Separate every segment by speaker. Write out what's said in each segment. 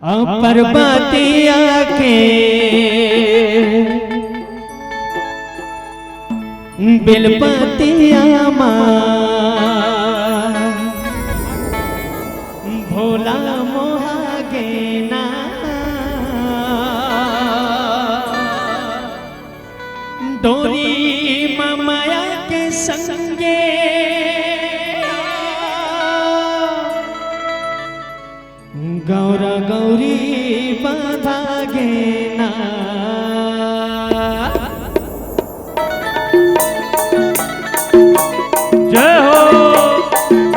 Speaker 1: पर्वतिया के बिलपतिया भोला मोहागे ना डोरी माया के संगे गौरा गौरी बाधागे ना जय हो।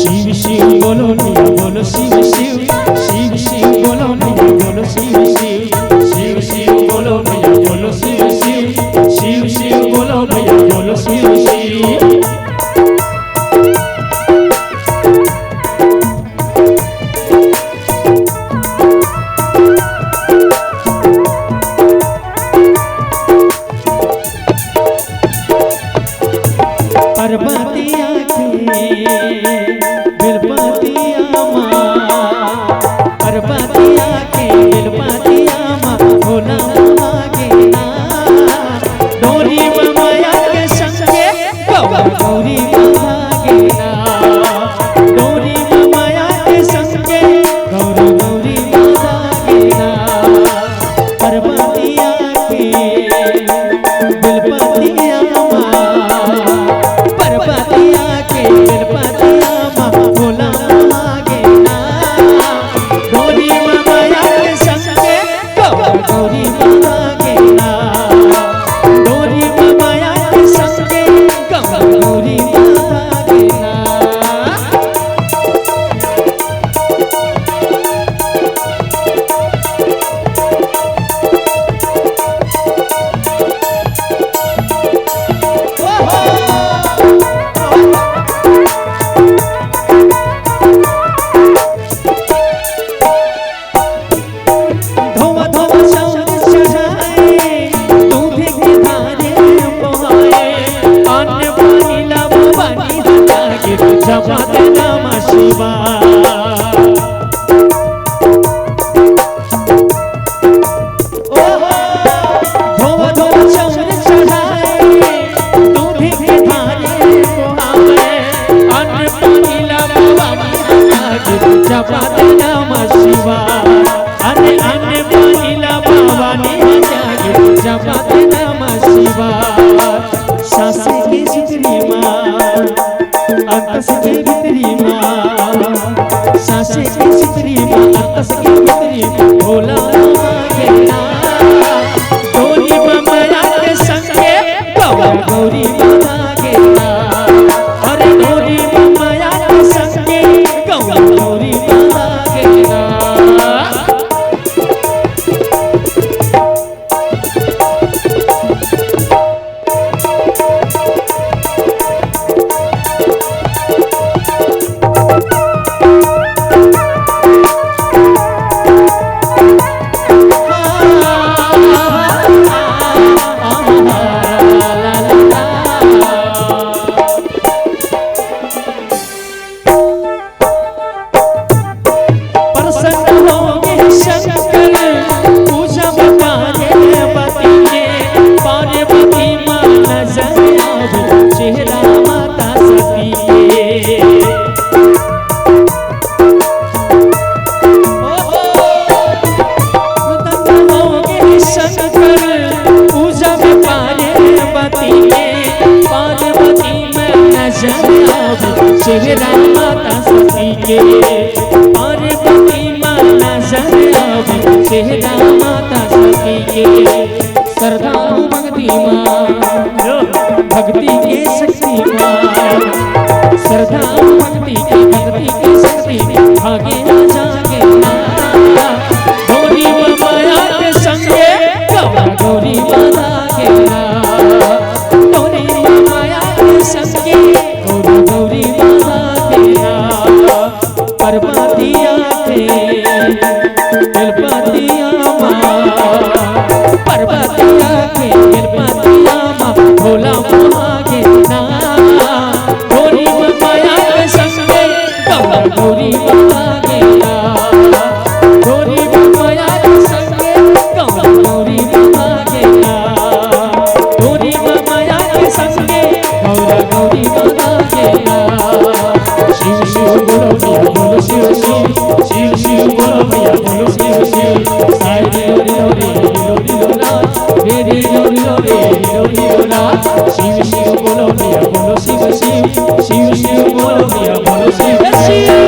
Speaker 1: शिव शिव बोलो निया बोलो शिव शिव शिव शिव बोलो निया बोलो शिव शिव शिव शिव बोलो निया बोलो शिव शिव शिव शिव बोलो भैया बोलो शिव शिव। पर्वतिया के बिलपतिया पर्वतिया के बिलपतिया भोला मागे ना डोरी माया के संगे गौरी मागे ना डोरी माया के संगे गौरी गौरी मागे ना पर्वतिया के बिलपतिया पर्वतिया के बिलपतिया भोला मागे ना डोरी माया के संगे गौरी मागे ना डोरी माया के संगे गौरी मागे ना। जपते नमः शिवाय धोव धोव चौर चढ़ाए दूध के धारे पोहावे अन्न पानी लबानी लागे जपते नमः शिवाय अन्न पानी लबानी लागे जपते नमः शिवाय। सासे की सुतरी माँ अंतस की भितरी माँ सासे की सितरी माँ अंतस की भितरी भोला मागे ना डोरी माया के संगे गौरी मागे ना अरे डोरी माया के संगे गौरी मागे ना। चेहरा माता सती के पार्वती माँ नजर आवे चेहरा माता सती के श्रद्धा भक्ति माँ भक्ति के शक्ति माँ श्रद्धा भक्ति के शक्ति भागे ना जागे ना गौरी माया के संगे गौरी माता के ना गौरी माया के संगे गौरी माता के ना पर्वतिया के बिलपतिया पर्वतिया के बिलपतिया भोला मागे ना शिव शिव बोलो भैया बोलो शिव शिव शिव शिव बोलो भैया बोलो शिव शिव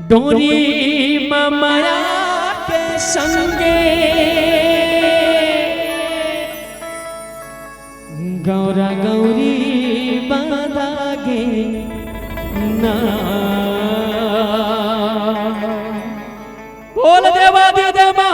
Speaker 1: डोरी माया के संगे गौरा गौरी बांधागे ना बोल देवा दे देवा